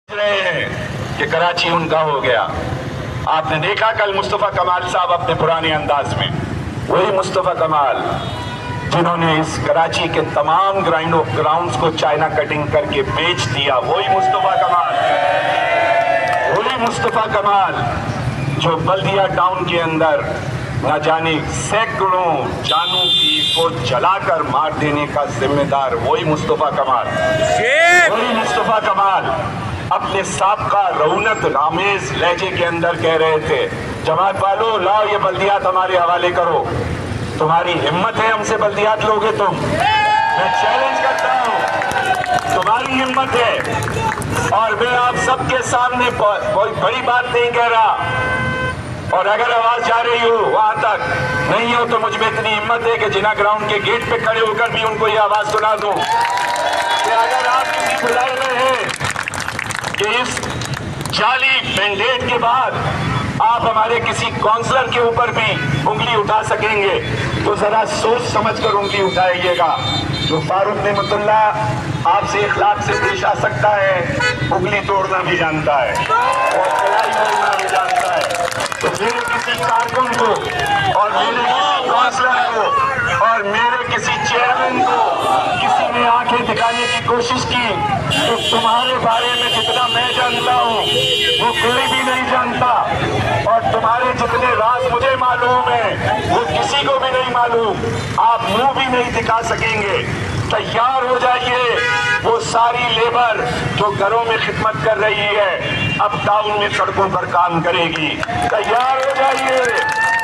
रहे हैं कि कराची उनका हो गया। आपने देखा कल मुस्तफा कमाल साहब अपने पुराने अंदाज में, वही मुस्तफा कमाल जिन्होंने इस कराची के तमाम ग्राउंड्स को चाइना कटिंग करके बेच दिया, वही मुस्तफा कमाल जो बल्दिया टाउन के अंदर न जाने सैकड़ों जानों को जलाकर मार देने का जिम्मेदार वही मुस्तफा कमाल अपने साबका रौनक रामेज लहजे के अंदर कह रहे थे, जमात वालों लाओ ये बल्दियात हमारे हवाले करो। तुम्हारी हिम्मत है हमसे बल्दियात लोगे तुम? मैं चैलेंज करता हूं, तुम्हारी हिम्मत है। और मैं आप सबके सामने कोई बड़ी बात नहीं कह रहा, और अगर आवाज जा रही हो वहां तक नहीं हो तो मुझ में इतनी हिम्मत है कि जिना ग्राउंड के गेट पे खड़े होकर भी उनको ये आवाज सुना दूं कि अगर आप किसी बुलाए में हैं कि इस जाली मैंडेट के बाद आप हमारे किसी काउंसलर के ऊपर भी उंगली उठा सकेंगे तो जरा सोच समझकर उंगली उठाइएगा। जो फारूक नेमतुल्ला आपसे इखलाक से पेश आ सकता है, उंगली तोड़ना भी जानता है और कलाई बोलना भी जानता है। तो मेरे किसी कारकुन को और मेरे किसी काउंसलर को और मेरे किसी चेयरमैन को किसी ने आंखें दिखाने की कोशिश की तो तुम्हारे बारे में जितना मैं जानता हूँ वो कोई भी नहीं जानता, और तुम्हारे जितने राज मुझे मालूम है वो किसी को भी नहीं मालूम। आप मुंह भी नहीं दिखा सकेंगे। तैयार हो जाइए, वो सारी लेबर जो घरों में खिदमत कर रही है अब टाउन में सड़कों पर काम करेगी। तैयार हो जाइए,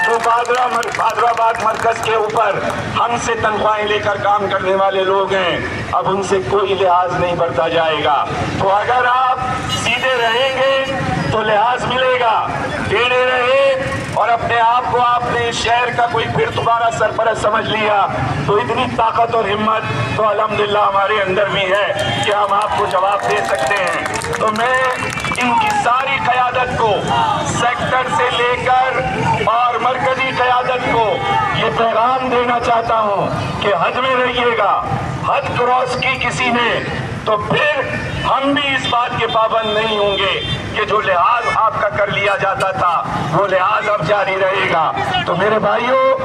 जो बादराबाद मरकज के ऊपर हमसे तनख्वाहें लेकर काम करने वाले लोग हैं अब उनसे कोई लिहाज नहीं बरता जाएगा। तो अगर आप सीधे रहेंगे तो लिहाज मिलेगा, टेढ़े रहे और अपने आप को आपने शहर का कोई फिर तुम्हारा सरपरस्त समझ लिया तो इतनी ताकत और हिम्मत तो अल्हम्दुलिल्लाह हमारे अंदर भी है कि हम आपको जवाब दे सकते हैं। तो मैं इनकी सारी क़यादत को सेक्टर से लेकर और मरकजी क़यादत को ये पैगाम देना चाहता हूँ कि हद में रहिएगा। हद क्रॉस की किसी ने तो फिर हम भी इस बात के पाबंद नहीं होंगे कि जो लिहाज आपका कर लिया जाता था वो लिहाज अब जारी रहेगा। तो मेरे भाइयों